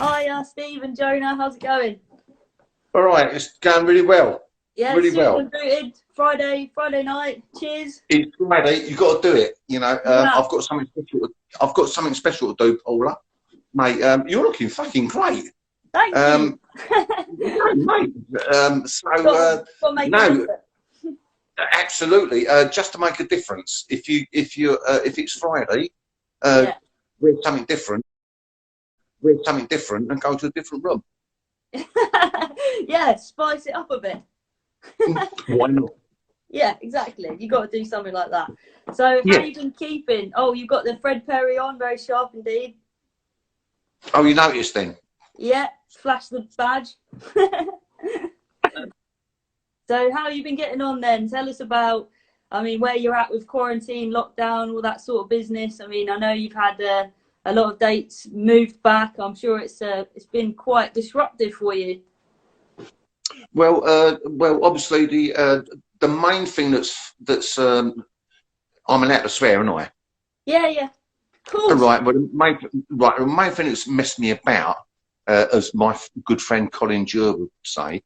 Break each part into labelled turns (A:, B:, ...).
A: Hiya, Steve and Jonah. How's it going?
B: All right, it's going really well.
A: Yeah,
B: really well.
A: Booted. Friday night. Cheers.
B: It's Friday. You got to do it. You know,
A: Yeah.
B: I've got something special. I've got something special to do, Paula. Mate, you're looking fucking great.
A: Thank you.
B: Mate. No, absolutely. Just to make a difference. If it's Friday, wear something different. Wear something different and go to a different room.
A: Yeah, spice it up a bit.
B: Why not?
A: Yeah, exactly. You got to do something like that. So, how you been keeping? Oh, you've got the Fred Perry on, very sharp indeed.
B: Oh, you noticed then?
A: Yeah, flash the badge. So, how have you been getting on then? Tell us about, where you're at with quarantine, lockdown, all that sort of business. I mean, I know you've had a lot of dates moved back. I'm sure it's been quite disruptive for you.
B: Well, obviously the main thing that's I'm allowed to swear, aren't I?
A: Yeah. Cool.
B: Right. Well, the main thing that's messed me about, as my good friend Colin Jur would say,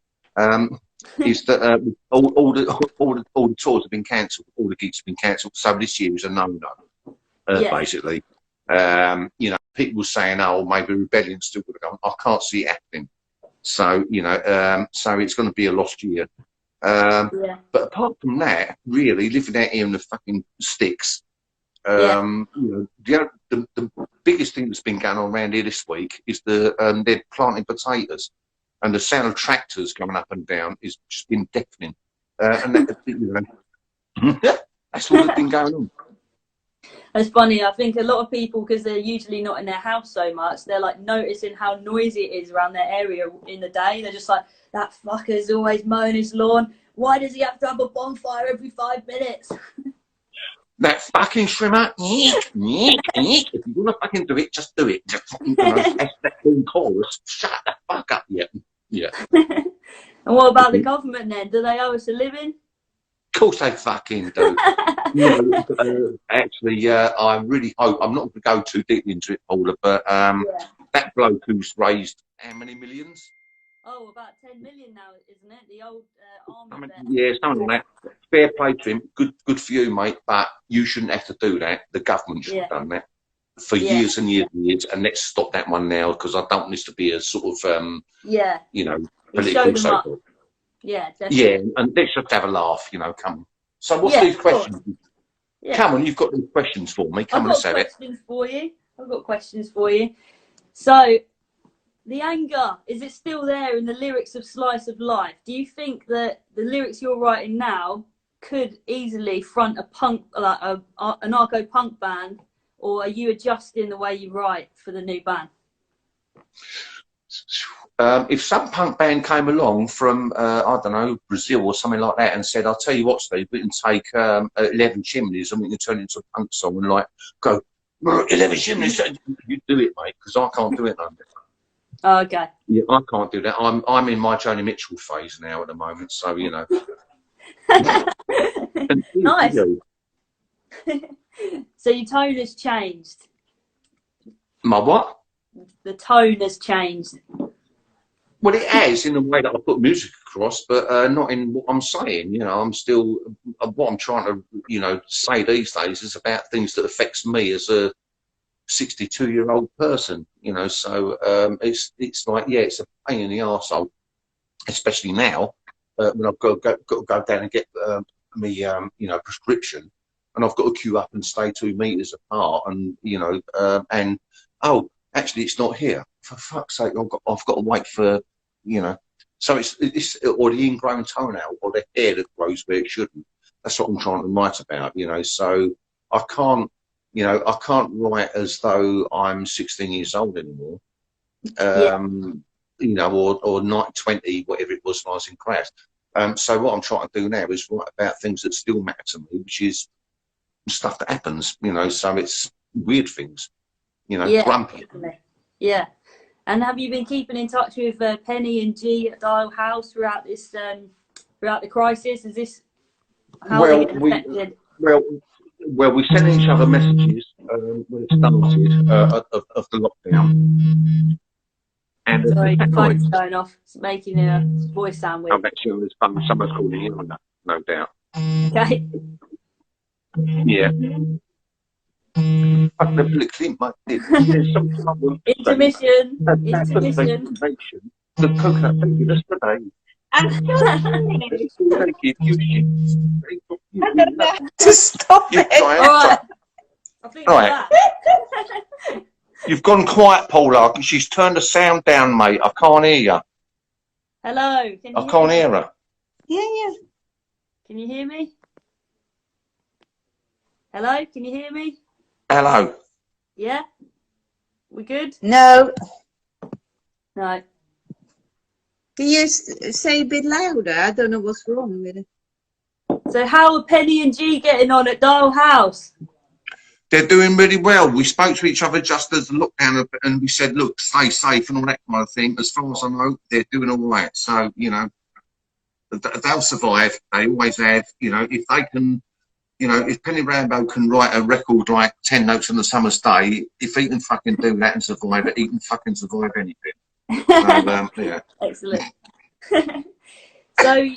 B: is that all the tours have been cancelled, all the gigs have been cancelled. So this year is a no-no, basically. You know, people were saying, "Oh, maybe Rebellion's still going to go." I can't see it happening. So you know, so it's going to be a lost year. But apart from that, really living out here in the fucking sticks. You know, the biggest thing that's been going on around here this week is they're planting potatoes, and the sound of tractors going up and down is just been deafening. And that, you know, that's all that's been going on.
A: It's funny. I think a lot of people, because they're usually not in their house so much, they're like noticing how noisy it is around their area in the day. They're just like, that fucker's always mowing his lawn. Why does he have to have a bonfire every 5 minutes?
B: That fucking shrimmer. If you want to fucking do it, just do it. Just fucking, you know, that chorus. Shut the fuck up. Yeah.
A: And what about the government then? Do they owe us a living?
B: Of course they fucking do. You know, actually, I really hope, I'm not going to go too deep into it, Paula, but that bloke who's raised how many millions?
A: Oh, about 10 million now, isn't it? The old army vet.
B: Yeah, something like that. Fair play to him. Good for you, mate. But you shouldn't have to do that. The government should have done that for years and years and years. And let's stop that one now, because I don't want this to be a sort of, you know, political so-called.
A: Yeah, definitely.
B: Yeah, and let's just have a laugh, you know, come on. So what's these questions? Come on, you've got these questions for me. Come on, let's have it.
A: I've got questions for you. So, the anger, is it still there in the lyrics of Slice of Life? Do you think that the lyrics you're writing now could easily front a punk, like an anarcho-punk band, or are you adjusting the way you write for the new band?
B: If some punk band came along from, I don't know, Brazil or something like that and said, I'll tell you what, Steve, we can take 11 Chimneys and we can turn it into a punk song and like go, 11 Chimneys, you do it, mate, because I can't do it no more.
A: Oh, okay.
B: Yeah, I can't do that. I'm in my Joni Mitchell phase now at the moment, so you know.
A: Nice. So your tone has changed.
B: My what?
A: The tone has changed.
B: Well, it has in the way that I put music across, but not in what I'm saying. You know, I'm still what I'm trying to, you know, say these days is about things that affects me as a 62-year-old person. You know, so it's like, yeah, it's a pain in the arsehole, especially now when I've got to go down and get me, you know, prescription, and I've got to queue up and stay 2 meters apart, and you know, and oh, actually, it's not here. For fuck's sake, I've got to wait for, you know. So it's or the ingrown toenail or the hair that grows where it shouldn't. That's what I'm trying to write about, you know. So I can't, you know, I can't write as though I'm 16 years old anymore. You know, or 20, whatever it was when I was in Crass. So what I'm trying to do now is write about things that still matter to me, which is stuff that happens, you know. So it's weird things, you know, grumpy.
A: Definitely. Yeah. And have you been keeping in touch with Penny and G at Dial House throughout this, throughout the crisis? Is this how they get affected?
B: Well, we sent each other messages when it started of the lockdown. And
A: Sorry,
B: that
A: the
B: noise.
A: phone's going off. It's making a voice sound
B: I
A: weird.
B: bet you there's someone's calling in, no doubt.
A: Okay.
B: Yeah. But the politically minded. There's something I want to say.
A: Intermission.
B: And that's the
A: Intermission.
B: nation. The coconut baby yesterday.
C: I'm still
B: It's all naked. You shit.
C: Just stop
B: You
C: it.
A: All right. I think we're
B: Right.
A: back.
B: You've gone quiet, Paula. She's turned the sound down, mate. I can't hear you.
A: Hello. Can you
B: I can't
A: hear me?
B: hear her.
C: Yeah.
A: Can you hear me? Hello. Can you hear me?
B: Hello.
A: Yeah. We good?
C: No.
A: No.
C: Can you say a bit louder? I don't know what's wrong with it.
A: So how are Penny and G getting on at Dial House?
B: They're doing really well. We spoke to each other just as the lockdown, and we said, look, stay safe and all that kind of thing. As far as I know, they're doing all right. So, you know, they'll survive. They always have. You know, if they can, you know, if Penny Rambo can write a record like 10 Notes on a Summer's Day, if he can fucking do that and survive it, he can fucking survive anything. So, yeah.
A: Excellent. So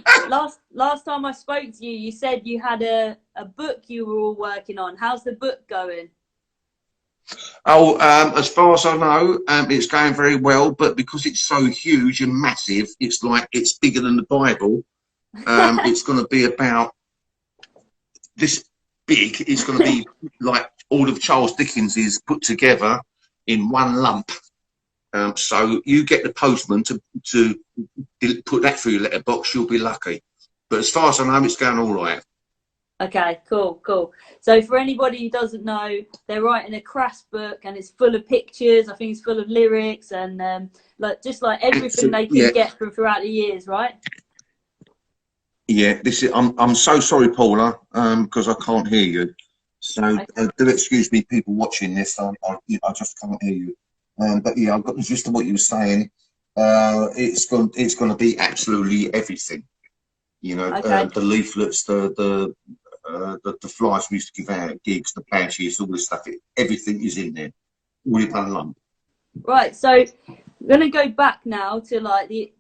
A: last time I spoke to you, you said you had a book you were all working on. How's the book going?
B: Oh, as far as I know, it's going very well, but because it's so huge and massive, it's like it's bigger than the Bible. It's going to be about this big. It's going to be like all of Charles Dickens's put together in one lump. So you get the postman to put that through your letterbox, you'll be lucky. But as far as I know, it's going all right.
A: Okay, cool. So for anybody who doesn't know, they're writing a Crass book, and it's full of pictures. I think it's full of lyrics and just like everything they can get from throughout the years, right?
B: Yeah, this is. I'm so sorry, Paula, because I can't hear you. So do excuse me, people watching this. I just can't hear you. But yeah, I've got the gist of what you were saying. It's going to be absolutely everything. You know, the leaflets, the flyers we used to give out, gigs, the patches, all this stuff. Everything is in there. All in one lump.
A: Right. So I'm gonna go back now to like the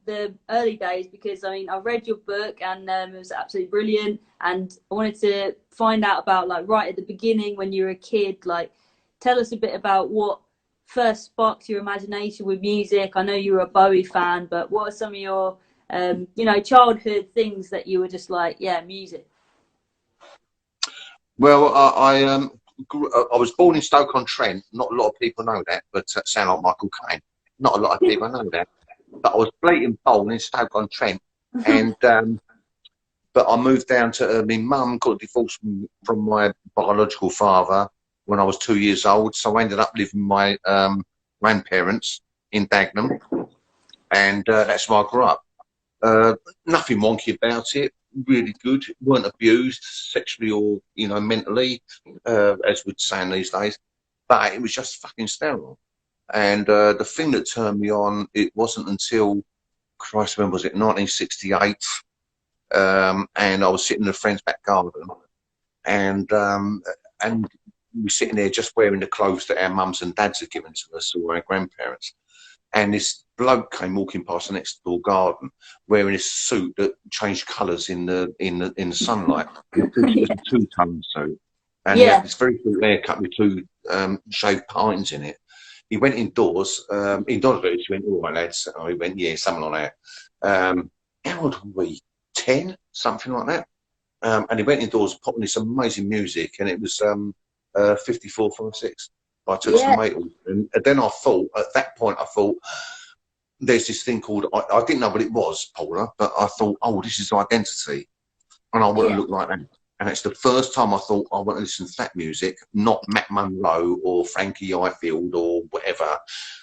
A: early days, because I mean I read your book and it was absolutely brilliant, and I wanted to find out about like right at the beginning when you were a kid. Like, tell us a bit about what first sparked your imagination with music. I know you were a Bowie fan, but what are some of your childhood things that you were just like, yeah, music?
B: Well, I was born in Stoke-on-Trent. Not a lot of people know that, but sound like Michael Kane. Not a lot of people know that. But I was bleeding born in Stoke-on-Trent, and but I moved down to my mum got divorced from my biological father when I was 2 years old, so I ended up living with my grandparents in Dagenham, and that's where I grew up. Nothing wonky about it. Really good. Weren't abused sexually or mentally, as we'd say in these days. But it was just fucking sterile. And the thing that turned me on, it wasn't until, Christ, when was it? 1968. And I was sitting in a friend's back garden, and we were sitting there just wearing the clothes that our mums and dads had given to us, or our grandparents. And this bloke came walking past the next door garden wearing this suit that changed colours in the sunlight. It was a two-tone suit, and he had this very short haircut with two shaved pines in it. He went indoors. He went, "All right, lads." He went, "Yeah, something like that." How old were we? 10, something like that. And he went indoors, put on this amazing music, and it was 5456 by Toots and Maytals. And then I thought, at that point, there's this thing called, I didn't know what it was, Paula, but I thought, oh, this is identity. And I want to look like that. And it's the first time I thought, I want to listen to that music, not Mac Monroe or Frankie Ifield or whatever,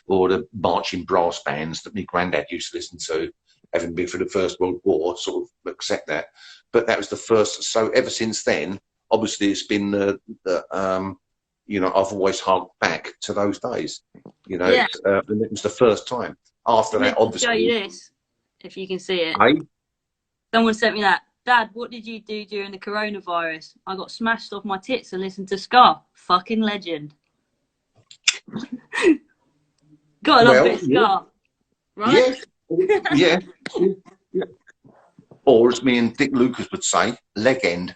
B: or the marching brass bands that my granddad used to listen to, having been through the First World War, sort of accept that. But that was the first. So ever since then, obviously, it's been I've always harked back to those days. And it was the first time. After that, obviously.
A: Show you this, if you can see it.
B: Hey?
A: Someone sent me that. Dad, what did you do during the coronavirus? I got smashed off my tits and listened to ska. Fucking legend. Got a lot of ska. right?
B: Yeah, yeah. Or as me and Dick Lucas would say, leg end.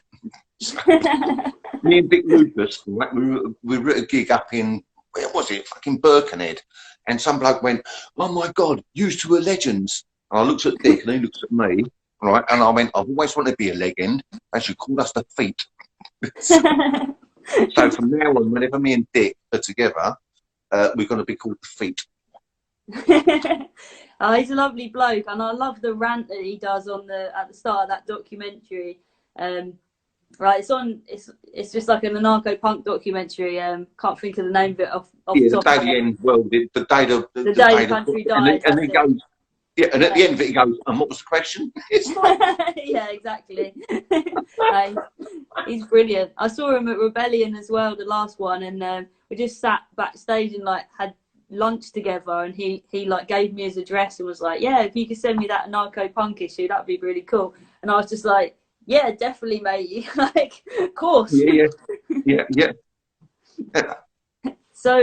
B: Me and Dick Lucas, like, we were at a gig up in, where was it? Fucking Birkenhead. And some bloke went, "Oh my God, you two are legends." And I looked at Dick and he looks at me, right? And I went, "I've always wanted to be a legend. They should call us the Feet." So from now on, whenever me and Dick are together, we're going to be called the Feet.
A: Oh, he's a lovely bloke, and I love the rant that he does at the start of that documentary. Right, it's just like an anarcho-punk documentary. Can't think of the name of it off
B: Yeah,
A: the
B: the
A: top
B: day
A: of
B: the end, well, the day
A: the country died.
B: And then he goes, yeah, and at the end of it, he goes, "And what was the question?" It's like,
A: yeah, exactly. He's brilliant. I saw him at Rebellion as well, the last one, and we just sat backstage and like had lunch together, and he like gave me his address and was like, "Yeah, if you could send me that anarcho-punk issue, that'd be really cool." And I was just like, "Yeah, definitely, mate." Like, of course.
B: yeah.
A: So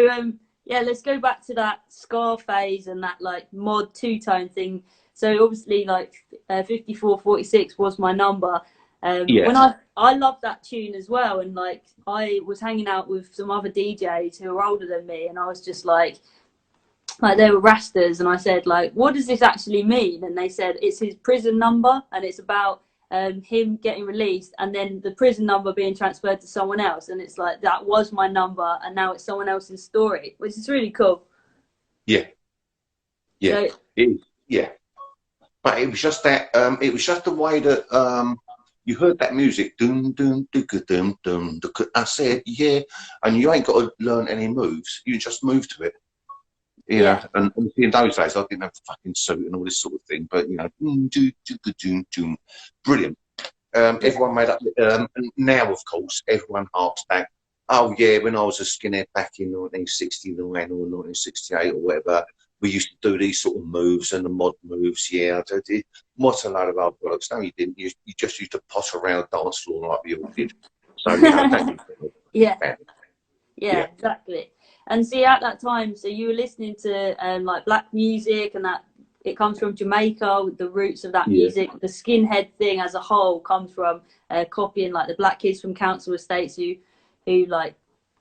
A: yeah, let's go back to that ska phase and that like mod two-tone thing. So obviously like 5446 was my number. When I love that tune as well, and like I was hanging out with some other DJs who were older than me, and I was just like they were Rastas, and I said like, "What does this actually mean?" And they said it's his prison number, and it's about him getting released and then the prison number being transferred to someone else, and it's like that was my number and now it's someone else's story, which is really cool.
B: Yeah.
A: So,
B: Yeah. But it was just that it was just the way that you heard that music, doom doom doom doom. I said, yeah, and you ain't got to learn any moves, you just move to it. You know, and obviously in those days I didn't have the fucking suit and all this sort of thing, but you know, brilliant. Everyone made up. And now, of course, everyone harks back. Oh yeah, when I was a skinhead back in 1969 or 1968 or whatever, we used to do these sort of moves and the mod moves. Yeah, I did. What a load of old blokes. No, you didn't. You just used to potter around the dance floor like we all did. So you know, don't
A: yeah, exactly. And see, at that time, so you were listening to like black music, and that it comes from Jamaica with the roots of that music. The skinhead thing as a whole comes from copying like the black kids from council estates who like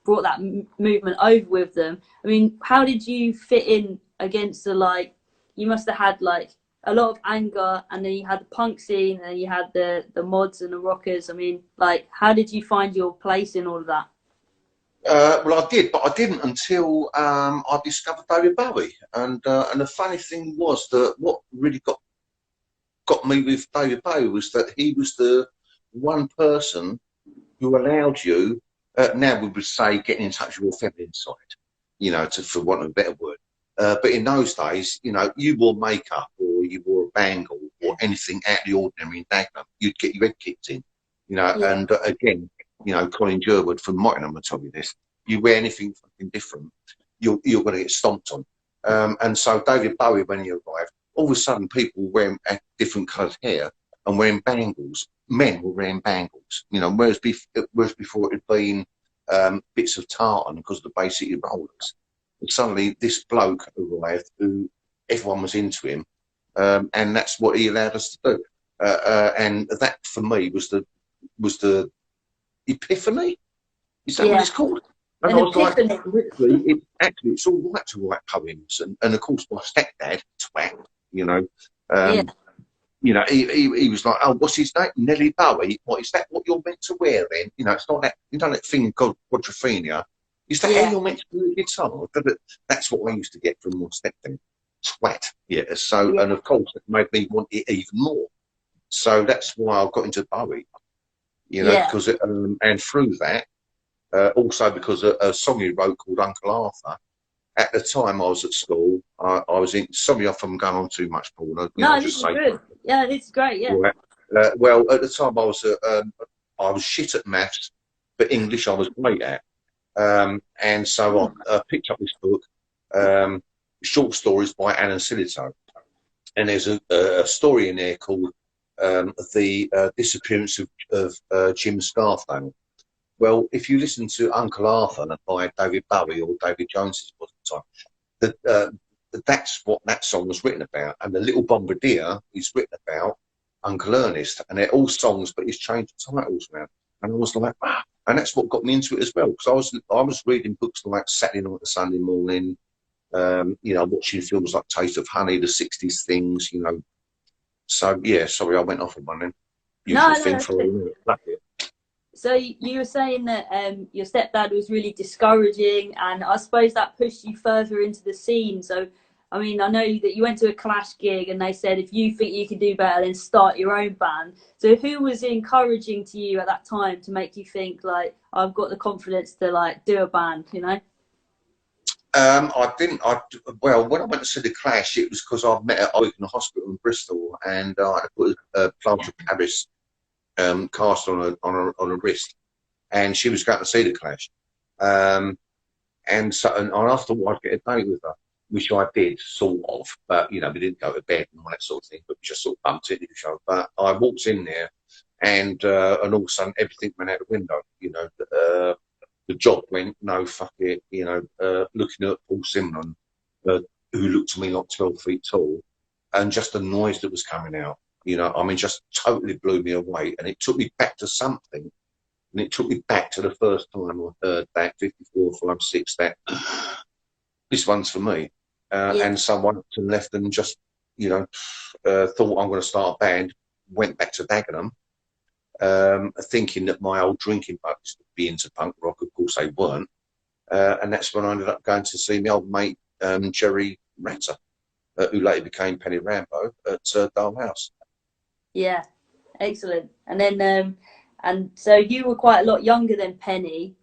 A: brought that movement over with them. I mean, how did you fit in against the like? You must have had like a lot of anger, and then you had the punk scene, and you had the mods and the rockers. I mean, like, how did you find your place in all of that?
B: Well, I did, but I didn't until I discovered David Bowie. And the funny thing was that what really got me with David Bowie was that he was the one person who allowed you, now we would say, getting in touch with your feminine side, you know, for want of a better word. But in those days, you know, you wore makeup or you wore a bangle or anything out of the ordinary in Dagenham, you'd get your head kicked in, you know. And again, you know, Colin Jerwood from Mottingham will tell you this. You wear anything fucking different, you're going to get stomped on. And so David Bowie, when he arrived, all of a sudden people were wearing different coloured hair and wearing bangles. Men were wearing bangles, you know, whereas before it had been bits of tartan because of the Bay City Rollers. And suddenly this bloke arrived who everyone was into him, and that's what he allowed us to do. And that for me was the epiphany. Is that what it's called? And I was epiphany. Like, literally, it's all right to write poems, and of course my stepdad, twat, you know, you know, he was like, "Oh, what's his name? Nelly Bowie. What is that? What you're meant to wear then? You know, it's not that, you know, that thing called quadrophenia. Is that how you're meant to play guitar?" That's what I used to get from my stepdad, twat. Yeah. So, and of course, it made me want it even more. So that's why I got into Bowie. You know, because and through that, also because a song he wrote called Uncle Arthur. At the time I was at school, I was in. Sorry if I'm going on too much, Paul.
A: No, this is good. Yeah, this is great. Yeah.
B: Right. Well, at the time I was shit at maths, but English I was great at. And so I picked up this book, short stories by Alan Sillitoe, and there's a story in there called the disappearance of Jim Scarfdale. Well, if you listen to Uncle Arthur by David Bowie or David Jones, at the time, that's what that song was written about. And The Little Bombardier is written about Uncle Ernest, and they're all songs, but he's changed the titles now. And I was like, ah. And that's what got me into it as well, because I was reading books like Saturday Night to Sunday Morning, you know, watching films like Taste of Honey, the 60s things, you know. So yeah, sorry, I went off on one then. Usual thing for a minute.
A: So you were saying that your stepdad was really discouraging, and I suppose that pushed you further into the scene. So, I mean, I know that you went to a Clash gig and they said, if you think you can do better, then start your own band. So who was encouraging to you at that time to make you think, like, I've got the confidence to, like, do a band, you know?
B: Well, when I went to see the Clash, it was because I'd met her in the hospital in Bristol, and I put a plaster of Paris cast on a wrist, and she was going to see the Clash. And I thought I'd get a date with her, which I did, sort of, but, you know, we didn't go to bed and all that sort of thing, but we just sort of bumped into each other. But I walked in there, and all of a sudden, everything went out the window, you know. The job went, no, fuck it, you know, looking at Paul Simon, who looked to me like 12 feet tall, and just the noise that was coming out, you know, I mean, just totally blew me away. And it took me back to something. And it took me back to the first time I heard that 5456, that this one's for me. And someone to the left and just, you know, thought I'm going to start a band, went back to Dagenham, thinking that my old drinking buddies would be into punk rock. Of course they weren't. And that's when I ended up going to see my old mate, Jerry Ratter, who later became Penny Rambo at Dalhouse.
A: Yeah, excellent. And then, and so you were quite a lot younger than Penny.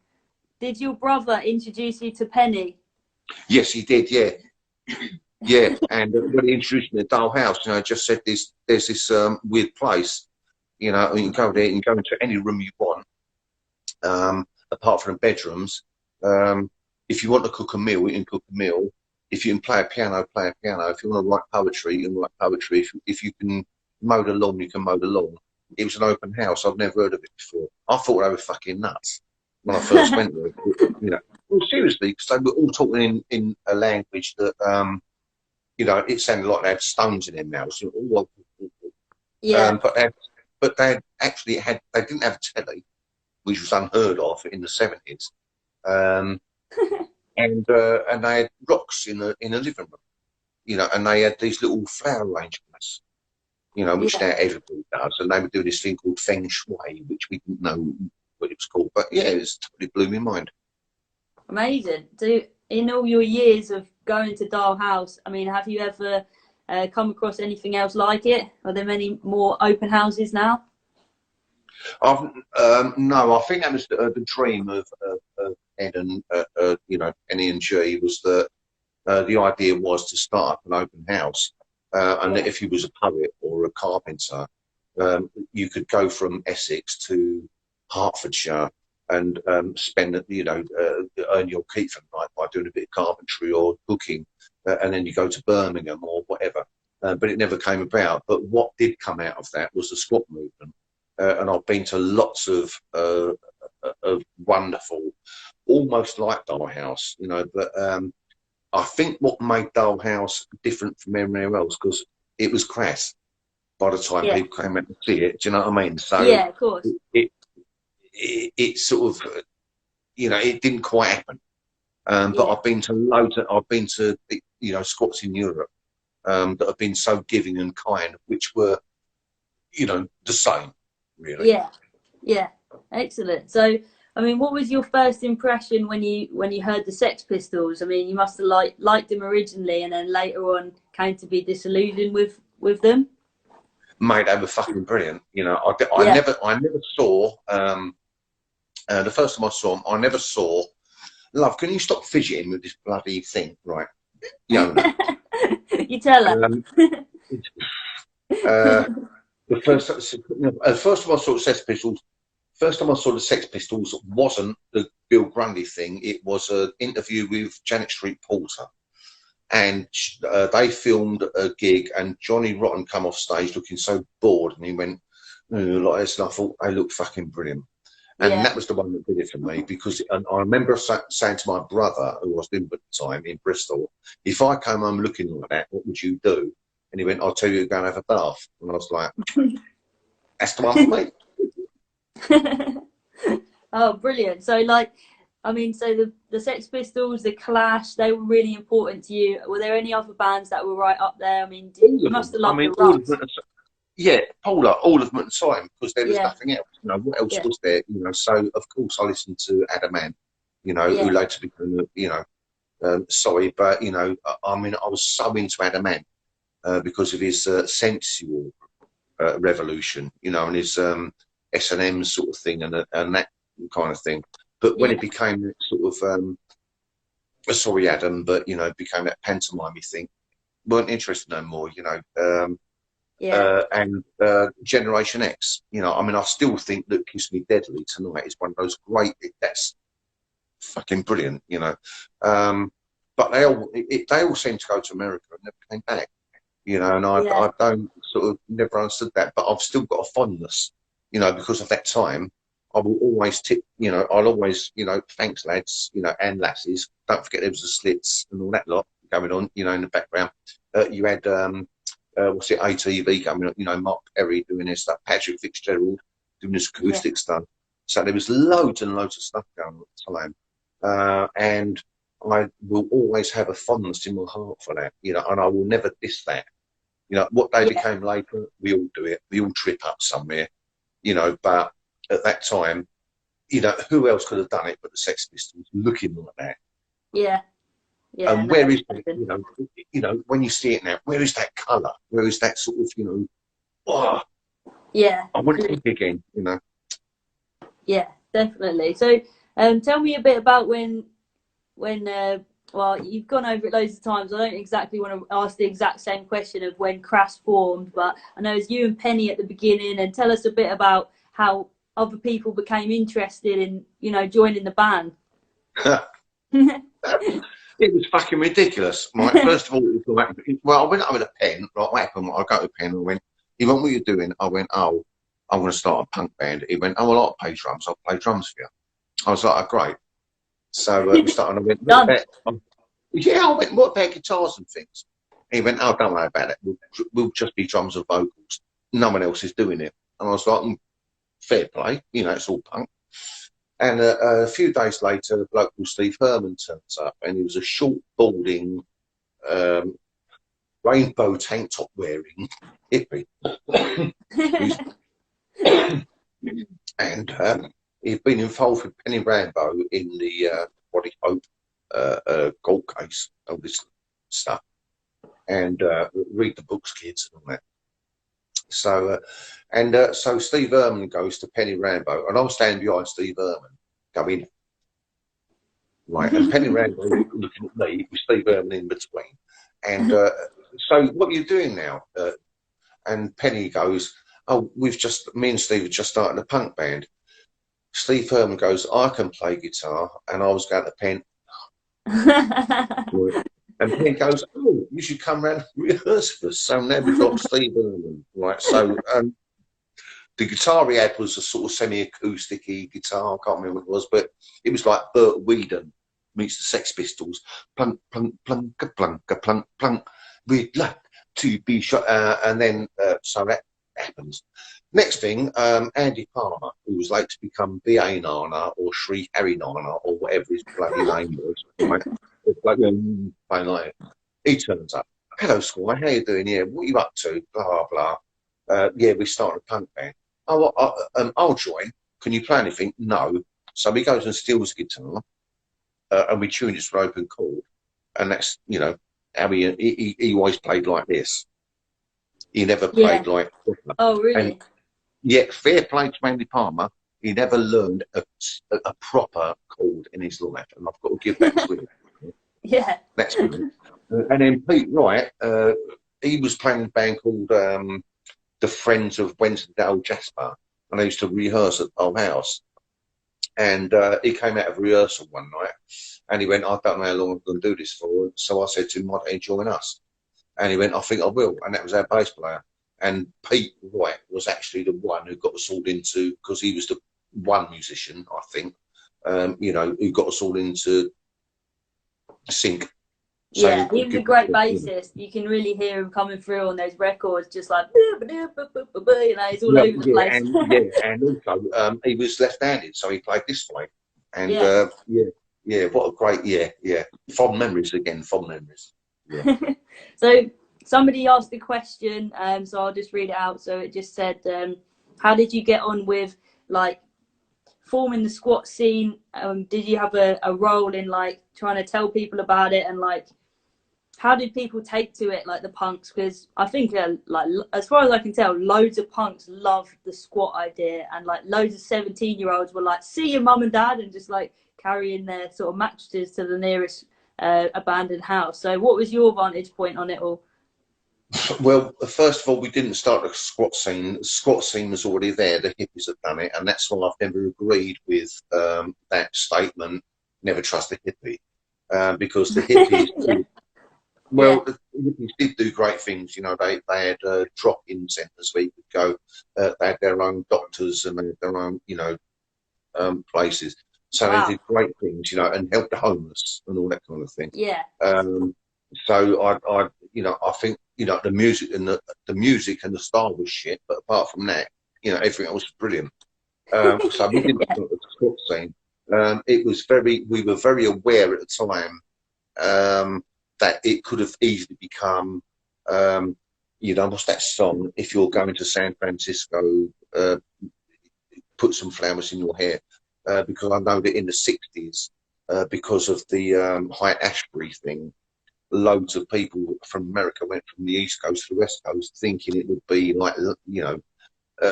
A: Did your brother introduce you to Penny?
B: Yes, he did, yeah. Yeah, and when he introduced me to Dalhouse, you know, just said there's this weird place. You know, you can go there, you can go into any room you want, apart from the bedrooms. If you want to cook a meal, you can cook a meal. If you can play a piano, play a piano. If you want to write poetry, you can write poetry. If you can mow the lawn, you can mow the lawn. It was an open house. I've never heard of it before. I thought they were fucking nuts when I first went there. You know, well, seriously, because they were all talking in a language that, you know, it sounded like they had stones in their mouths.
A: Yeah.
B: But they actually they didn't have a telly, which was unheard of in the 70s. And they had rocks in a living room, you know, and they had these little flower arrangements, you know, which now everybody does. And they were doing this thing called Feng Shui, which we didn't know what it was called. But yeah, it totally blew my mind.
A: Amazing. So in all your years of going to Dalhouse, I mean, have you ever come across anything else like it? Are there many more open houses now?
B: No, I think that was the dream of Ed and you know, Penny and G, was that the idea was to start up an open house, and that if you was a poet or a carpenter, you could go from Essex to Hertfordshire and spend, you know, earn your keep for the night by doing a bit of carpentry or cooking, and then you go to Birmingham or whatever. But it never came about. But what did come out of that was the squat movement. And I've been to lots of wonderful, almost like Dalhouse, you know, but I think what made Dalhouse different from everywhere else, because it was Crass by the time people came out to see it, do you know what I mean? So
A: yeah, of course.
B: It sort of, you know, it didn't quite happen. But I've been to you know, squats in Europe that have been so giving and kind, which were, you know, the same. Really.
A: Yeah, excellent. So, I mean, what was your first impression when you heard the Sex Pistols? I mean, you must have liked them originally, and then later on came to be disillusioned with them.
B: Mate, they were fucking brilliant. You know, I never saw. The first time I saw them, I never saw. Love, can you stop fidgeting with this bloody thing, right?
A: You tell her.
B: The first time I saw the Sex Pistols, the Sex Pistols wasn't the Bill Grundy thing. It was an interview with Janet Street Porter, and they filmed a gig, and Johnny Rotten come off stage looking so bored, and he went like this, and I thought they looked fucking brilliant. And
A: Yeah.
B: that was the one that did it for me, because and I remember saying to my brother, who I was living with at the time in Bristol, if I came home looking like that, what would you do? And he went, I'll tell you to go and have a bath. And I was like, that's the one for me.
A: Oh, brilliant. So like, I mean, so the Sex Pistols, the Clash, they were really important to you. Were there any other bands that were right up there? I mean, you must have loved the
B: all of
A: Ruts.
B: them. Yeah, Paula, all of them at the time, because there was
A: Yeah.
B: nothing else. You know, what else
A: Yeah.
B: was there? You know, so of course I listened to Adam Ant, you know,
A: Yeah.
B: who later became, you know, sorry, but you know, I mean, I was so into Adam Ant because of his sensual revolution, you know, and his S&M sort of thing and that kind of thing. But when
A: Yeah.
B: it became that sort of, sorry, Adam, but you know, it became that pantomime thing, weren't interested no more, you know.
A: Yeah.
B: And Generation X, you know, I mean, I still think that Kiss Me Deadly Tonight is one of those great. That's fucking brilliant, you know. But they all seem to go to America and never came back, you know. And
A: Yeah.
B: I don't sort of never understood that, but I've still got a fondness, you know, because of that time. I will always tip, you know, I'll always, you know, thanks lads, you know, and lasses. Don't forget there was the Slits and all that lot going on, you know, in the background. You had what's it, ATV coming up, you know, Mark Perry doing his stuff, Patrick Fitzgerald doing his acoustic stuff. So there was loads and loads of stuff going on at the time. And I will always have a fondness in my heart for that, you know, and I will never diss that. You know, what they became later, we all do it. We all trip up somewhere, you know, but at that time, you know, who else could have done it but the Sex Pistols looking like that?
A: Yeah. Yeah.
B: And where is it, you know, when you see it now, where is that colour? Where is that sort of, you know, oh,
A: yeah.
B: I want it again, you know.
A: Yeah, definitely. So, tell me a bit about when well, you've gone over it loads of times. I don't exactly want to ask the exact same question of when Crass formed, but I know it's you and Penny at the beginning, and tell us a bit about how other people became interested in, you know, joining the band.
B: It was fucking ridiculous. Right? First of all, it was like, well, I went up with a pen. Like, what happened? I go to a pen and I went, he went, what are you doing? I went, oh, I'm going to start a punk band. He went, oh, well, I'll play drums. I'll play drums for you. I was like, oh, great. So we started, and I went, what about, yeah, I went, what about guitars and things? He went, oh, don't worry about it. We'll just be drums and vocals. No one else is doing it. And I was like, fair play. You know, it's all punk. And a few days later, a bloke called Steve Herman turns up, and he was a short, balding, rainbow tank top wearing hippie. And he'd been involved with Penny Rambo in the Body Hope gold case, all this stuff. And read the books, kids, and all that. So, so Steve Herman goes to Penny Rambo, and I'm standing behind Steve Herman, going, right, and Penny Rambo looking at me with Steve Herman in between. And so, what are you doing now? And Penny goes, oh, me and Steve have just started a punk band. Steve Herman goes, I can play guitar, and I was going to Penny. And Penny goes, oh, you should come round and rehearse for us. So now we've got Steve Herman, right? So the guitar he had was a sort of semi-acoustic-y guitar. I can't remember what it was, but it was like Burt Whedon meets the Sex Pistols. Plunk, plunk, plunk, plunk, plunk, plunk. We'd like to be shot. And then, so that happens. Next thing, Andy Palmer, who was later to become B.A. Nana or Sri Harry Nana or whatever his bloody name was, right? Like, he turns up. Hello, Squire, how you doing? Yeah, what are you up to? Blah, blah. Yeah, we started a punk band. Oh, I'll join. Can you play anything? No. So he goes and steals a guitar, and we tune it for open chord. And that's, you know, how he always played like this. He never played like...
A: Oh, really?
B: And yet, fair play to Andy Palmer, he never learned a proper chord in his life. And I've got to give that to him.
A: Yeah.
B: That's good. And then Pete Wright, he was playing a band called the Friends of Wensleydale Jasper, and they used to rehearse at our house. And he came out of rehearsal one night, and he went, I don't know how long I'm going to do this for. So I said to him, why don't you join us? And he went, I think I will. And that was our bass player. And Pete Wright was actually the one who got us all into, because he was one musician, I think, you know, who got us all into sync. So
A: Yeah, he was a great bassist. You can really hear him coming through on those records, just like, you know, he's all over the place.
B: And also he was left-handed, so he played this way. And what a great, fond memories again, fond memories. Yeah.
A: So somebody asked a question, so I'll just read it out. So it just said, how did you get on with like forming the squat scene? Did you have a role in like trying to tell people about it, and like how did people take to it, like the punks? Because I think like as far as I can tell, loads of punks loved the squat idea, and like loads of 17-year-olds were like, see your mum and dad, and just like carrying their sort of mattresses to the nearest abandoned house. So what was your vantage point on it all?
B: Well, first of all, we didn't start the squat scene. The squat scene was already there. The hippies had done it, and that's why I've never agreed with that statement, never trust a hippie, because the hippies well, the hippies did do great things. You know, they had drop-in centres where you could go. They had their own doctors and they had their own, you know, places. So they did great things, you know, and helped the homeless and all that kind of thing.
A: Yeah.
B: So I you know, I think, you know, the music and the style was shit, but apart from that, you know, everything else was brilliant. So we didn't start the squat scene. We were very aware at the time that it could have easily become, you know, what's that song? If you're going to San Francisco, put some flowers in your hair. Because I know that in the 60s, because of the Haight-Ashbury thing, loads of people from America went from the East Coast to the West Coast thinking it would be like, you know,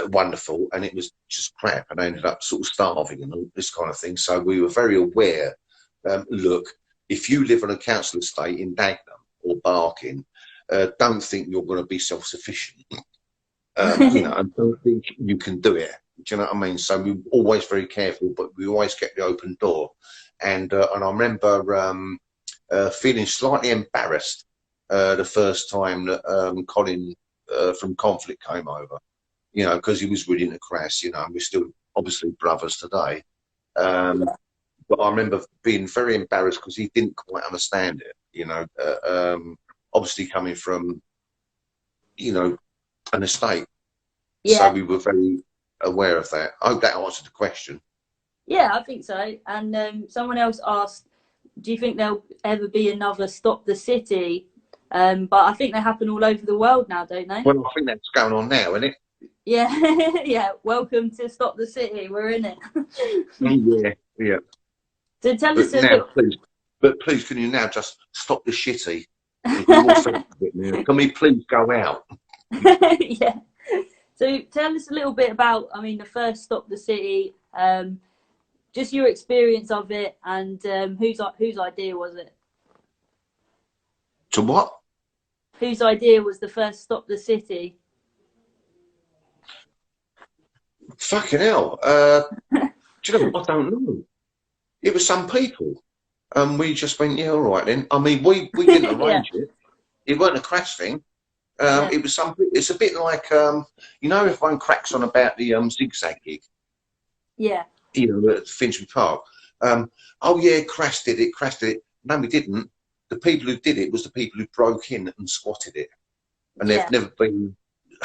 B: wonderful, and it was just crap, and they ended up sort of starving and all this kind of thing. So we were very aware, look, if you live on a council estate in Dagenham or Barking, don't think you're going to be self-sufficient. You know, and don't think you can do it. Do you know what I mean? So we were always very careful, but we always kept the open door. And I remember feeling slightly embarrassed the first time that Colin from Conflict came over. You know, because he was really into Crass. You know, and we're still obviously brothers today. But I remember being very embarrassed because he didn't quite understand it, you know, obviously coming from, you know, an estate.
A: Yeah.
B: So we were very aware of that. I hope that answered the question.
A: Yeah, I think so. And someone else asked, do you think there'll ever be another Stop the City? But I think they happen all over the world now, don't they?
B: Well, I think that's going on now, isn't it?
A: Yeah, yeah. Welcome to Stop the City. We're in it.
B: Yeah.
A: So tell us a little.
B: Please, can you now just stop the shitty? Can we please go out?
A: Yeah. So tell us a little bit about, I mean, the first Stop the City, just your experience of it, and whose idea was it?
B: To what?
A: Whose idea was the first Stop the City?
B: Fucking hell. Do you know what? I don't know. It was some people. We just went, yeah, all right then. I mean, we didn't arrange it. It wasn't a Crass thing. It was something. It's a bit like, you know, if one cracks on about the Zigzag gig. Yeah. You know, at Finchley Park. Oh yeah, Crass did it. No, we didn't. The people who did it was the people who broke in and squatted it, and they've never been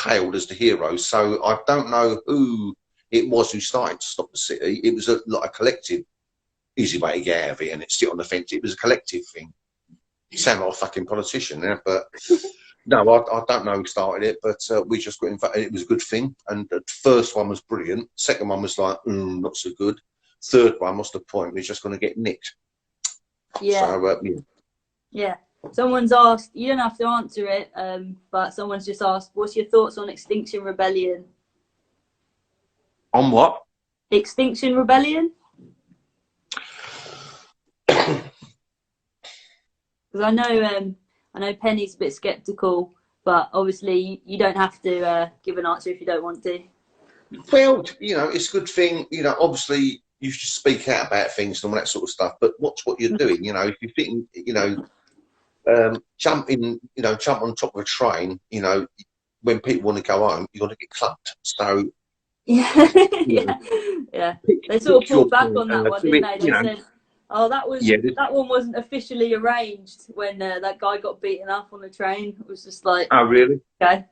B: hailed as the heroes. So I don't know who it was who started to Stop the City. It was like a collective. Easy way to get out of it, and it's sit on the fence. It was a collective thing. You sound like a fucking politician there, but no, I don't know who started it, but we just got invited. It was a good thing, and the first one was brilliant. Second one was like, not so good. Third one, what's the point? We're just going to get nicked.
A: Yeah.
B: So,
A: yeah. Someone's asked, you don't have to answer it, but someone's just asked, what's your thoughts on Extinction Rebellion?
B: On what?
A: Extinction Rebellion? Because I know Penny's a bit sceptical, but obviously you don't have to give an answer if you don't want to.
B: Well, you know, it's a good thing. You know, obviously you should speak out about things and all that sort of stuff. But watch what you're doing. You know, if you think, you know, jump on top of a train. You know, when people want to go home, you've got to get clubbed. So,
A: Yeah,
B: You
A: yeah, yeah.
B: know,
A: They sort of
B: your
A: pulled back
B: point.
A: on that one,
B: So
A: didn't they?
B: you
A: They
B: know,
A: said, "Oh,
B: yeah,
A: that one wasn't officially arranged when that guy got beaten up on the train." It was just like,
B: oh really?
A: okay,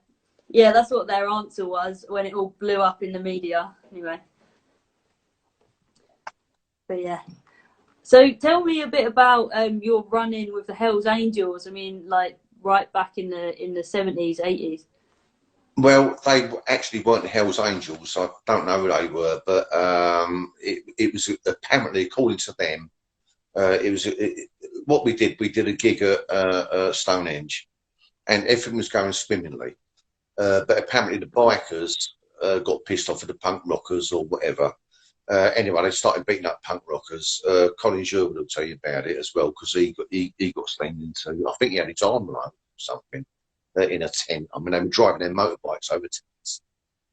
A: yeah, that's what their answer was when it all blew up in the media. Anyway, but yeah. So tell me a bit about your run-in with the Hells Angels. I mean, like right back in the 70s, 80s.
B: Well, they actually weren't the Hells Angels. I don't know who they were, but it was apparently, according to them, it was what we did. We did a gig at Stonehenge, and everything was going swimmingly. But apparently, the bikers got pissed off at the punk rockers or whatever. Anyway, they started beating up punk rockers. Colin Sherwood will tell you about it as well, because he got slammed into. I think he had his arm around or something in a tent. I mean, they were driving their motorbikes over tents.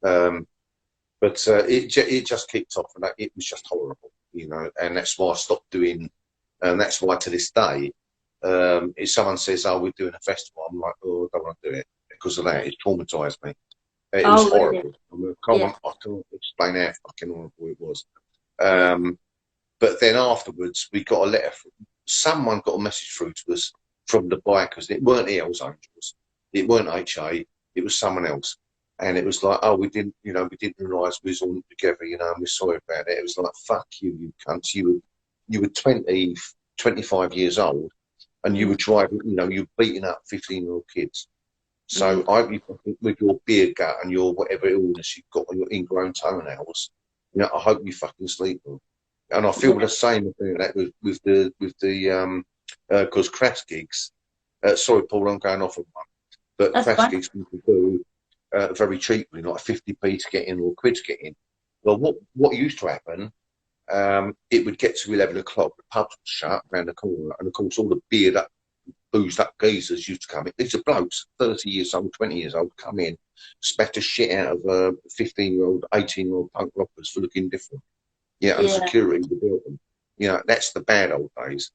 B: But it just kicked off, and it was just horrible, you know. And that's why I stopped doing. And that's why to this day, if someone says, "Oh, we're doing a festival," I'm like, "Oh, I don't want to do it because of that. It traumatised me. It was
A: Oh, really?
B: horrible. I mean,
A: Yeah.
B: I can't explain how fucking horrible it was." But then afterwards, we got a letter. Someone got a message through to us from the bikers. It weren't the Hells Angels. It weren't HA. It was someone else. And it was like, "Oh, we didn't realise we was all together, you know, and we're sorry about it." It was like, "Fuck you, you cunts. You were 20, 25 years old, and you were driving, you know, you're beating up 15-year-old kids. So I hope you fucking, with your beer gut and your whatever illness you've got on your ingrown toenails, you know, I hope you fucking sleep well." And I feel the same about that with the because Crass gigs. Sorry, Paul, I'm going off on one, but
A: That's
B: Crass
A: fine.
B: gigs people do very cheaply, like 50p to get in or quid to get in. Well, what used to happen? It would get to 11 o'clock, the pubs would shut around the corner, and of course all the beard up, boozed up geezers used to come in. These are blokes, 30 years old, 20 years old, come in, spat the shit out of 15-year-old, 18-year-old punk rockers for looking different. Yeah, and
A: Yeah.
B: security to build them. You know, that's the bad old days.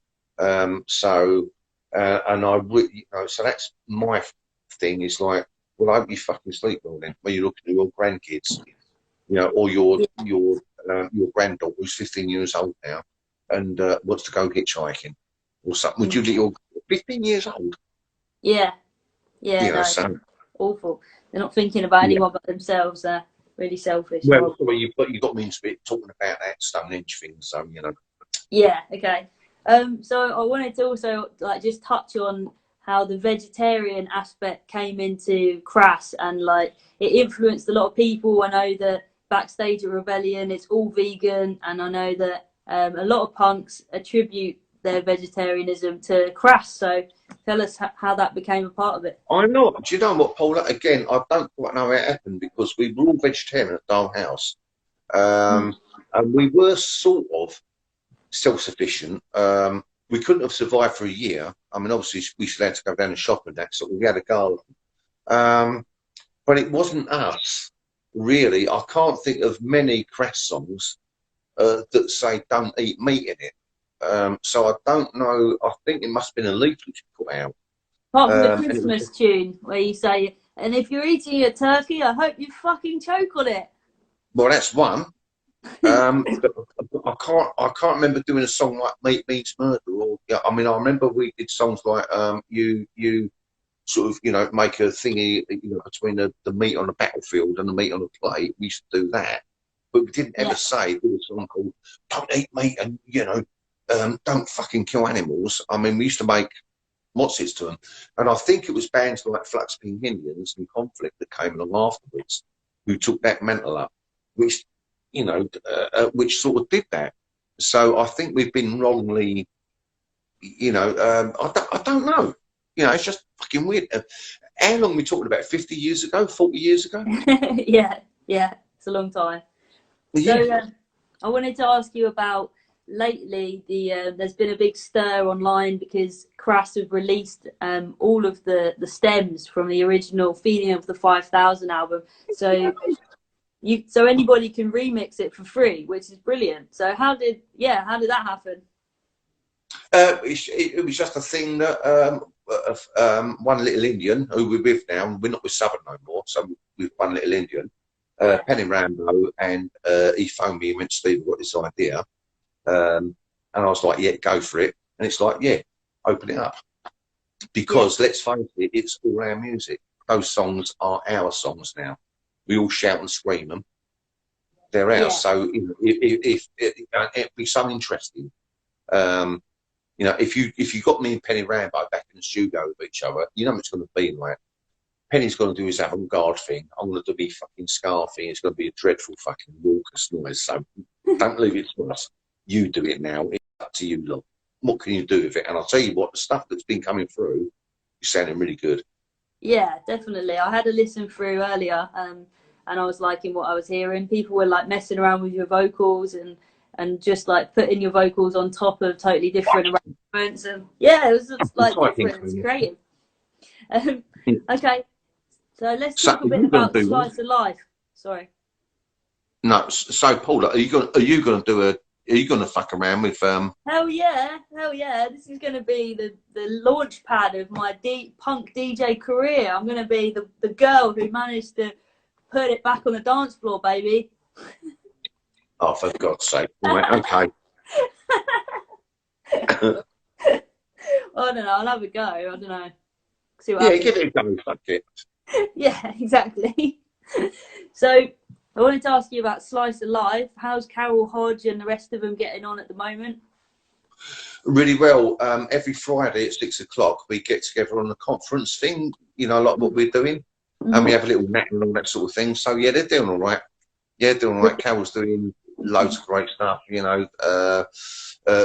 B: So that's my thing. Is like, well, I hope you fucking sleep well then when you look at your grandkids, you know, or your granddaughter who's 15 years old now and wants to go hitchhiking or something. Would you let your 15 years old?
A: Yeah. Yeah.
B: You know,
A: No,
B: so
A: awful. They're not thinking about
B: yeah.
A: anyone but themselves. They're really selfish.
B: Well, sorry, you got me into it talking about that Stonehenge thing. So you know.
A: Yeah. Okay. So I wanted to also like just touch on how the vegetarian aspect came into Crass and like it influenced a lot of people. I know that backstage at Rebellion it's all vegan, and I know that a lot of punks attribute their vegetarianism to Crass. So tell us how that became a part of it.
B: I'm not. Do you know what, Paula? Again, I don't quite know how it happened because we were all vegetarian at Dole House, and we were sort of self-sufficient. We couldn't have survived for a year. I mean, obviously, we still had to go down and shop and that, so we had a garden. But it wasn't us, really. I can't think of many Crass songs that say "don't eat meat" in it. So I don't know. I think it must have been a leaflet you put out.
A: Apart from the
B: And it was
A: Christmas tune where you say, "And if you're eating a turkey, I hope you fucking choke on it."
B: well, that's one. But I can't remember doing a song like "Meat Means Murder" or yeah. I mean, I remember we did songs like you sort of, you know, make a thingy, you know, between the meat on the battlefield and the meat on the plate. We used to do that, but we didn't ever do a song called "Don't Eat Meat" and, you know, don't fucking kill animals. I mean, we used to make what's-its to them, and I think it was bands like Flux Pink Indians and Conflict that came along afterwards who took that mantle up, which, you know, which sort of did that. So I think we've been wrongly, you know, I don't know. You know, it's just fucking weird. How long are we talking about? 50 years ago? 40 years ago?
A: Yeah, it's a long time.
B: Yeah.
A: So I wanted to ask you about lately there's been a big stir online because Crass have released all of the stems from the original Feeding of the 5,000 album. So anybody can remix it for free, which is brilliant. So how did that happen?
B: It was just a thing that one little Indian who we're with now, we're not with Southern no more, so with one little Indian, Penny Rambo, and he phoned me and went, Steve, I've got this idea. And I was like, yeah, go for it. And it's like, yeah, open it up. Because let's face it, it's all our music. Those songs are our songs now. We all shout and scream them. They're ours. So you know, if it'd be so interesting. You know, if you got me and Penny Rambo back in the studio with each other, you know what it's going to be like. Penny's going to do his avant-garde thing. I'm going to do my fucking ska thing. It's going to be a dreadful fucking raucous noise. So don't leave it to us. You do it now. It's up to you, lot. What can you do with it? And I'll tell you what, the stuff that's been coming through is sounding really good.
A: Yeah, definitely. I had a listen through earlier, and I was liking what I was hearing. People were like messing around with your vocals and just like putting your vocals on top of totally different arrangements. And yeah, it was just like different. It's creative. Okay, so let's talk a bit about Slice of Life. Sorry.
B: No, so Paula, are you going to do a? Are you going to fuck around with?
A: Hell yeah! This is going to be the launch pad of my punk DJ career. I'm going to be the girl who managed to put it back on the dance floor, baby.
B: Oh, for God's sake! Right, okay.
A: I don't know. I'll have a go. I don't know. See what
B: happens. Give it a go. Fuck it.
A: Yeah, exactly. So I wanted to ask you about Slice of Life. How's Carol Hodge and the rest of them getting on at the moment?
B: Really well. Every Friday at 6 o'clock, we get together on the conference thing, you know, like what we're doing. And we have a little nap and all that sort of thing. So, yeah, they're doing all right. Yeah, doing all right. Carol's doing loads of great stuff, you know,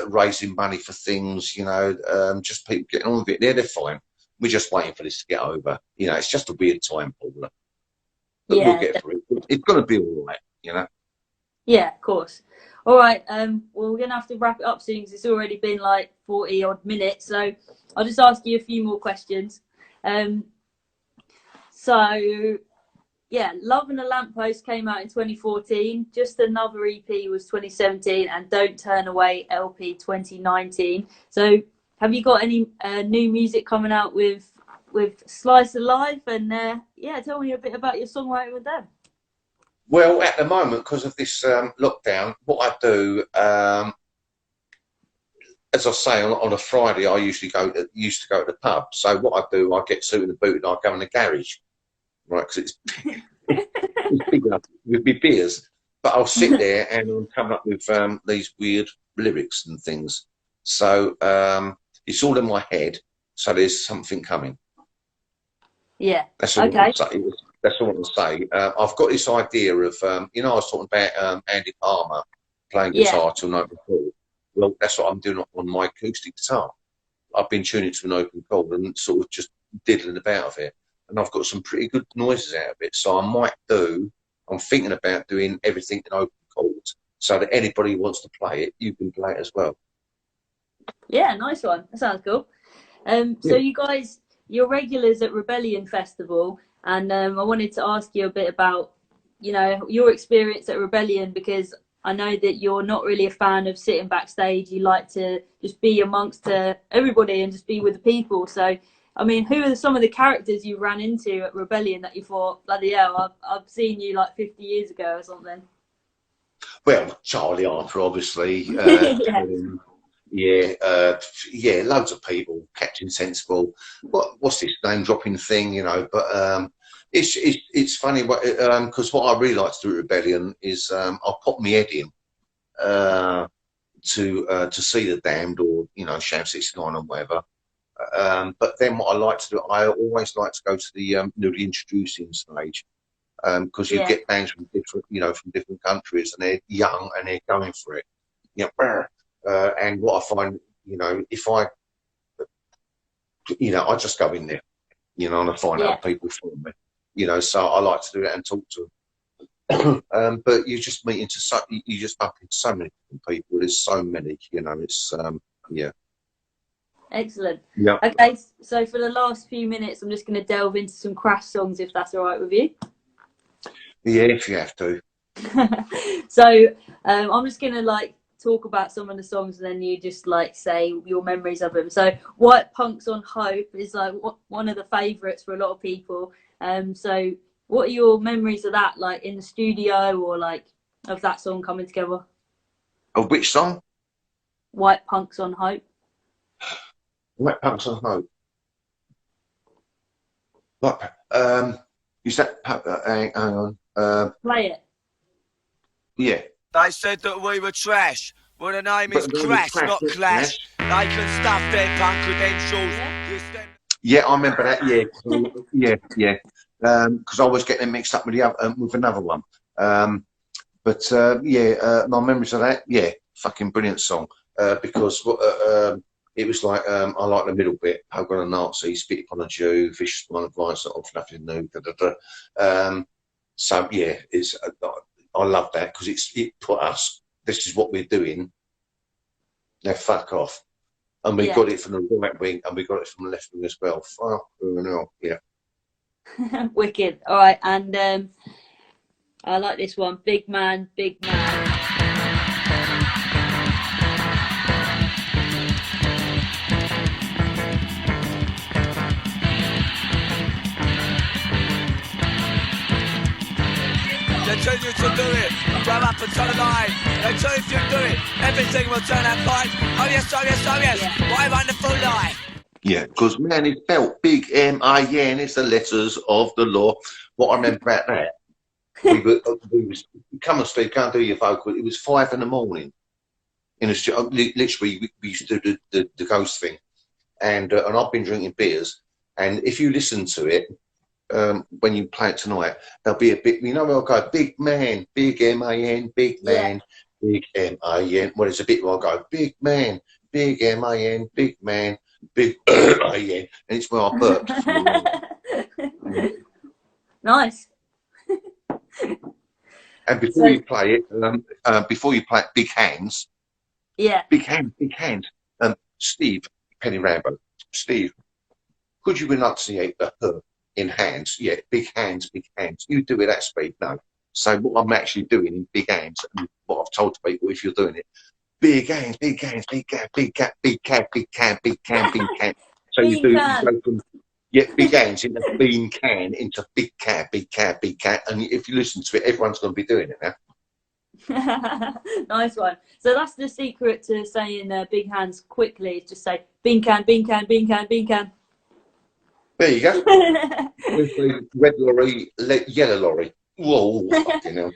B: raising money for things, you know, just people getting on with it. Yeah, they're fine. We're just waiting for this to get over. You know, it's just a weird time, Paula. But we'll get through it. It's going to be all right, you know?
A: Yeah, of course. All right. Well, we're going to have to wrap it up soon because it's already been like 40 odd minutes. So I'll just ask you a few more questions. So, yeah, Love and a Lamppost came out in 2014. Just Another EP was 2017. And Don't Turn Away LP 2019. So have you got any new music coming out with Slice of Life? And yeah, tell me a bit about your songwriting with them.
B: Well, at the moment, because of this lockdown, what I do, as I say, on a Friday, I used to go to the pub. So what I do, I get suited and booted, I go in the garage, right? Because it's big enough with my beers. But I'll sit there and I'll come up with these weird lyrics and things. So it's all in my head. So there's something coming.
A: Yeah.
B: That's all I say. That's all I say. I've got this idea of, you know, I was talking about Andy Palmer playing guitar to an open chord. Well, that's what I'm doing on my acoustic guitar. I've been tuning to an open chord and sort of just diddling about with it. And I've got some pretty good noises out of it. So I'm thinking about doing everything in open chords so that anybody who wants to play it, you can play it as well.
A: Yeah, nice one. That sounds cool. So you guys, you're regulars at Rebellion Festival. And I wanted to ask you a bit about, you know, your experience at Rebellion, because I know that you're not really a fan of sitting backstage. You like to just be amongst everybody and just be with the people. So, I mean, who are some of the characters you ran into at Rebellion that you thought, bloody hell, I've seen you like 50 years ago or something?
B: Well, Charlie Arthur, obviously. Yeah, loads of people, Captain Sensible. What's this name dropping thing, you know? But it's funny because what I really like to do at Rebellion is I'll pop my head in to see the Damned or, you know, Sham 69 or whatever. But then what I like to do, I always like to go to the newly introducing stage because you get bands from different countries and they're young and they're going for it. You know, and what I find, you know, I just go in there, you know, and I find out people for me, you know, so I like to do that and talk to them. But you just bump into so many different people. There's so many, you know, it's,
A: Excellent.
B: Yeah.
A: Okay, so for the last few minutes, I'm just going to delve into some Crass songs, if that's all right with you.
B: Yeah, if you have to.
A: So I'm just going to talk about some of the songs and then you just say your memories of them. So White Punks on Hope is one of the favourites for a lot of people. So What are your memories of that, like in the studio, or like of that song coming together?
B: Of which song?
A: White Punks on Hope.
B: White Punks on Hope. What? Is that? Hang on.
A: Play it.
B: Yeah.
D: They said that we were trash. Well, the name is Crass, not Clash. They can stuff their punk credentials.
B: Yeah, I remember that. Yeah, yeah. Because I was getting them mixed up with the other, with another one. But yeah, my memories of that. Yeah, fucking brilliant song. Because it was like I like the middle bit. Poke on a Nazi, spit upon a Jew, vicious one of violence, of nothing new. So yeah, it's I love that because it put us. This is what we're doing. Now fuck off. And we got it from the right wing, and we got it from the left wing as well. Fuck, yeah.
A: Wicked. All right, and I like this one. Big Man, Big Man.
D: They tell you to do it, grab up and turn the line. They tell you if you do it, everything will turn out fine. Oh yes, oh yes, oh yes, what a wonderful life.
B: Yeah, because man, it felt big M-I-N is the letters of the law. What I remember about that, we was come on, Steve, can't do your vocal. It was 5 a.m. in a literally we used to do the ghost thing, and I've been drinking beers, and if you listen to it. When you play it tonight, there'll be a bit, you know, I'll go, big man, big M-I-N, big man, big M-I-N. Well, it's a bit where I'll go, big man, big M-I-N, big man, big M-I-N. And it's where I burped.
A: Nice.
B: And before you play it, big hands.
A: Yeah.
B: Big hands. Steve, Penny Rambo, Steve, could you enunciate the her? In hands, yeah, big hands, big hands. You do it at speed, no. So what I'm actually doing in big hands, and what I've told people, if you're doing it, big hands, big hands, big cat, big cat, big cat, big can, big can, big can. So you go from big hands into bean can into big cat, big cat, big cat, and if you listen to it, everyone's going to be doing it now.
A: Nice one. So that's the secret to saying big hands quickly. Is just say bean can, bean can, bean can, bean can.
B: There you go. With the red lorry, yellow lorry. Whoa, fucking hell.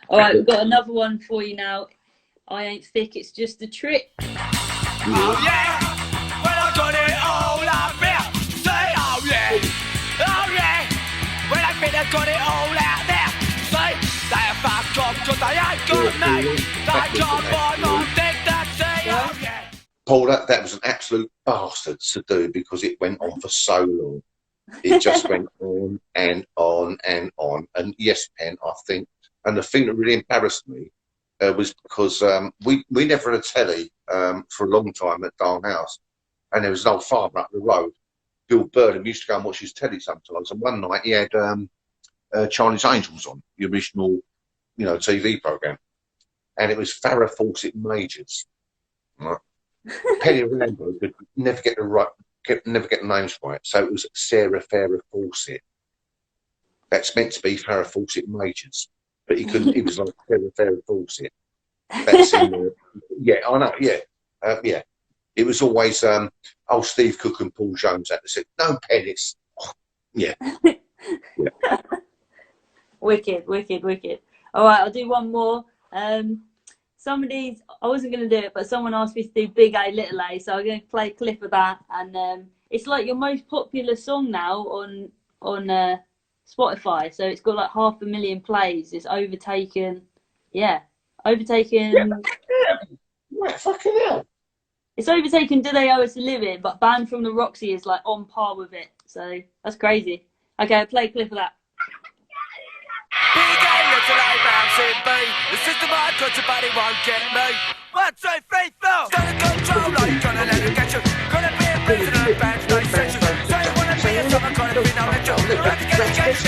A: All right, we've got another one for you now. I ain't thick, it's just a trick.
D: Oh yeah, when I got it all up there, say oh yeah, when I think I got it all out there, say they fuck off 'cause they ain't got me, they can't buy my dick, that's say oh yeah.
B: Paul, that was an absolute bastard to do because it went on for so long. It just went on and on and on. And yes, Pen, I think, and the thing that really embarrassed me was because we never had a telly for a long time at Roundhouse, and there was an old farmer up the road, Bill Burnham, used to go and watch his telly sometimes. And one night he had Charlie's Angels on, the original, you know, TV program, and it was Farrah Fawcett Majors. Right? Penny Rambo could never get the names right, so it was Sarah Farrah Fawcett. That's meant to be Farrah Fawcett Majors, but he couldn't. He was like Sarah Farrah Fawcett. That's in there. Yeah, I know. Yeah, yeah. It was always Steve Cook and Paul Jones that said no pennies. Oh, yeah. Yeah.
A: Wicked. All right, I'll do one more. Some of these, I wasn't going to do it, but someone asked me to do Big A, Little A, so I'm going to play a clip of that. And it's like your most popular song now on Spotify. So it's got like 500,000 plays. It's overtaken. Yeah.
B: Yeah, fucking hell.
A: It's overtaken Do They Owe Us a Living, but Banned from the Roxy is like on par with it. So that's crazy. Okay, I'll play a clip of that.
D: Big A, little A, bouncing B. The system I got your body won't get me. 1, 2, 3, 4. Stand in control, are you gonna let it get you? Gonna be a prisoner of bad station. So you wanna be a summer, gonna be no lecture. You have to get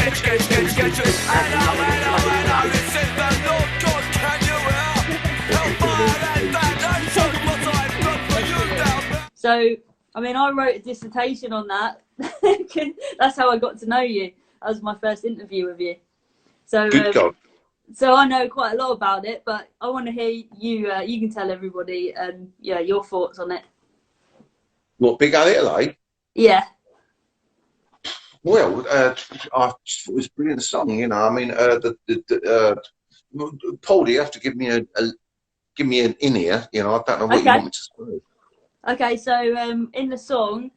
D: you. I know, this is the Lord God, can you help? Hellfire and damnation, what I've done for you down there.
A: So, I mean, I wrote a dissertation on that. That's how I got to know you. was my first interview with you. So
B: Good God.
A: so I know quite a lot about it, but I want to hear you. You can tell everybody, yeah, your thoughts on it.
B: What, Big Al Italy?
A: Yeah.
B: Well, I thought it was a brilliant song, you know. I mean, Paul, you have to give me an in ear, you know. I don't know what you want me to say.
A: Okay, so in the song,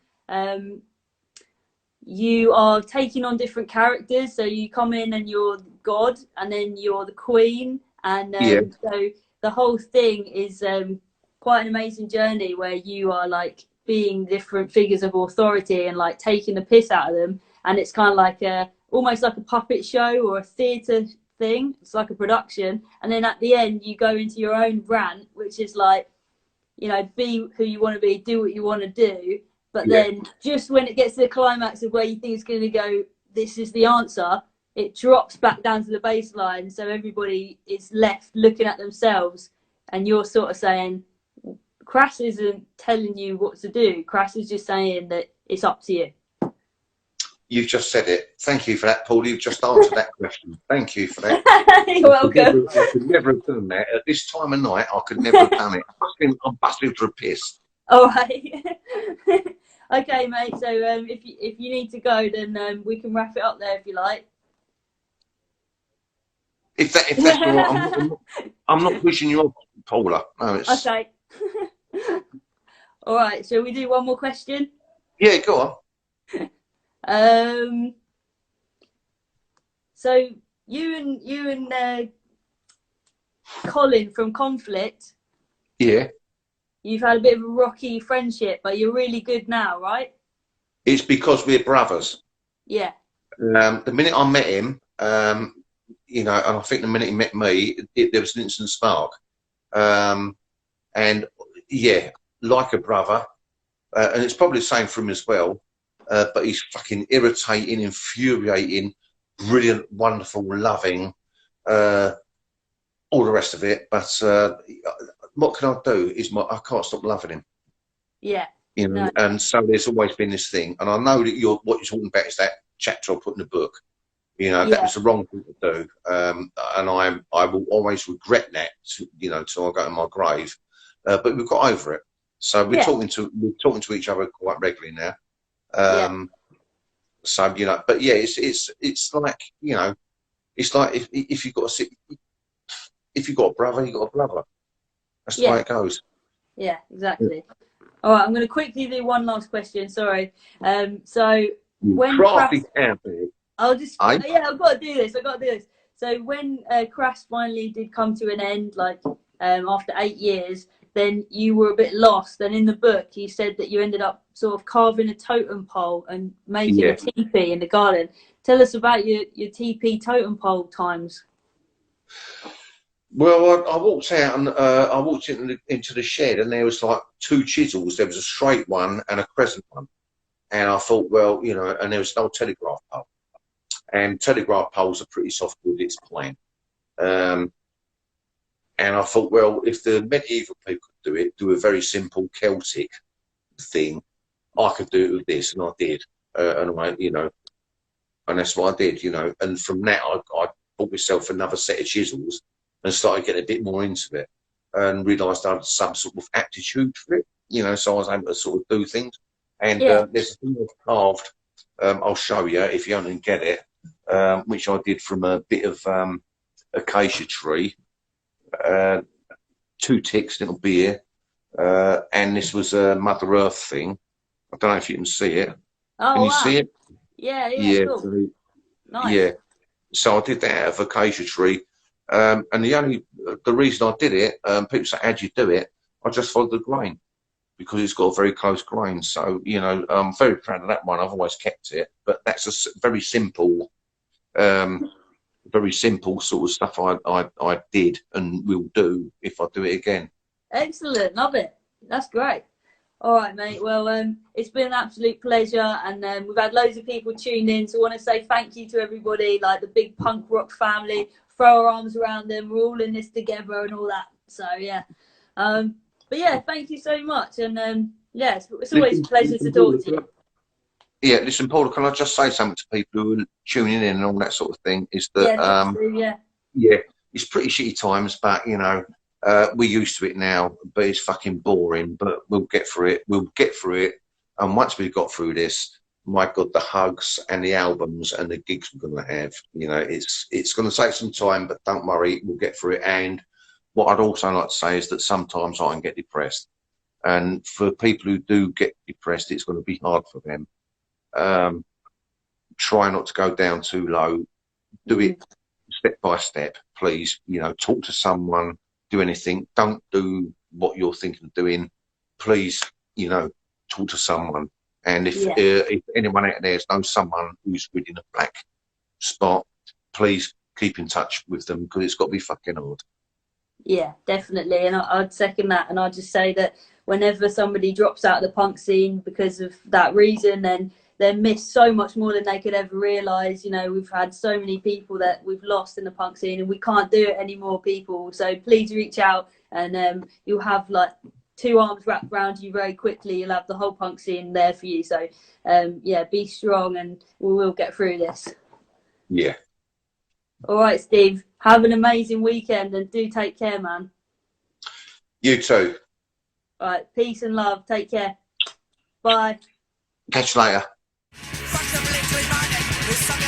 A: you are taking on different characters. So you come in and you're God, and then you're the Queen, and so the whole thing is quite an amazing journey where you are like being different figures of authority and like taking the piss out of them, and it's kind of like almost like a puppet show or a theatre thing. It's like a production, and then at the end you go into your own rant, which is like, you know, be who you want to be, do what you want to do. But then just when it gets to the climax of where you think it's going to go, this is the answer, it drops back down to the baseline. So everybody is left looking at themselves, and you're sort of saying, Crass isn't telling you what to do. Crass is just saying that it's up to you.
B: You've just said it. Thank you for that, Paul. You've just answered that question. Thank you for that.
A: You're welcome.
B: I could never have done that. At this time of night, I could never have done it. I'm busting for a piss.
A: All right. Okay, mate. So if you need to go, then we can wrap it up there if you like.
B: If that's all right, I'm not pushing you off, Paula. No, it's...
A: Okay. All right. Shall we do one more question?
B: Yeah, go
A: on. So you and Colin from Conflict.
B: Yeah.
A: You've had a bit of a rocky friendship, but you're really good now, right?
B: It's because we're brothers.
A: Yeah.
B: The minute I met him, you know, and I think the minute he met me, there was an instant spark. And yeah, like a brother, and it's probably the same for him as well. But he's fucking irritating, infuriating, brilliant, wonderful, loving, all the rest of it. But what can I do? I can't stop loving him.
A: Yeah.
B: You know, and so there's always been this thing. And I know that what you're talking about is that chapter I put in the book. You know, that was the wrong thing to do. And I will always regret that, you know, till I go to my grave. But we've got over it. So we're talking to each other quite regularly now. So, you know, but yeah, it's like, you know, it's like if you've got a brother, you've got a brother. That's the way it goes.
A: Yeah, exactly. All right, I'm going to quickly do one last question. Sorry. So when Crass, I'll just I've got to do this. So when Crass finally did come to an end, like after 8 years, then you were a bit lost. And in the book, you said that you ended up sort of carving a totem pole and making a teepee in the garden. Tell us about your teepee totem pole times.
B: Well, I walked out and I walked into the shed, and there was like 2 chisels. There was a straight one and a crescent one. And I thought, well, you know, and there was no telegraph pole. And telegraph poles are pretty soft wood, it's plain. And I thought, well, if the medieval people could do it, do a very simple Celtic thing, I could do it with this, and I did. And I, you know, and that's what I did, you know. And from that, I bought myself another set of chisels and started getting a bit more into it, and realised I had some sort of aptitude for it, you know. So I was able to sort of do things. And there's a thing I've carved. I'll show you if you don't get it, which I did from a bit of acacia tree. 2 ticks, little beer, and this was a Mother Earth thing. I don't know if you can see it.
A: Oh,
B: can you see it?
A: Yeah. Cool.
B: So,
A: nice.
B: Yeah. So I did that out of acacia tree, and the reason I did it, people say, how'd you do it? I just followed the grain, because it's got a very close grain. So, you know, I'm very proud of that one. I've always kept it, but that's a very simple sort of stuff I did and will do if I do it again.
A: Excellent, love it. That's great. All right, mate. Well, it's been an absolute pleasure, and we've had loads of people tuned in. So I want to say thank you to everybody, like the big punk rock family. Throw our arms around them. We're all in this together and all that. So yeah, but yeah, thank you so much, and yeah, it's always a pleasure to talk to you.
B: Yeah, listen, Paula, can I just say something to people who are tuning in and all that sort of thing? Is that, yeah, it's pretty shitty times, but, you know, we're used to it now, but it's fucking boring, but we'll get through it. We'll get through it. And once we've got through this, my God, the hugs and the albums and the gigs we're going to have, you know, it's going to take some time, but don't worry, we'll get through it. And what I'd also like to say is that sometimes I can get depressed. And for people who do get depressed, it's going to be hard for them. Try not to go down too low. Do it step by step, please. You know, talk to someone, do anything. Don't do what you're thinking of doing. Please, you know, talk to someone. And if anyone out there knows someone who's really in a black spot, please keep in touch with them, because it's got to be fucking hard.
A: Yeah, definitely. And I'd second that. And I'd just say that whenever somebody drops out of the punk scene because of that reason, then they're missed so much more than they could ever realise. You know, we've had so many people that we've lost in the punk scene, and we can't do it anymore, people. So please reach out, and you'll have like 2 arms wrapped around you very quickly. You'll have the whole punk scene there for you. So yeah, be strong, and we will get through this.
B: Yeah.
A: All right, Steve, have an amazing weekend, and do take care, man.
B: You too.
A: All right, peace and love. Take care. Bye.
B: Catch you later.
D: Fuck the military money.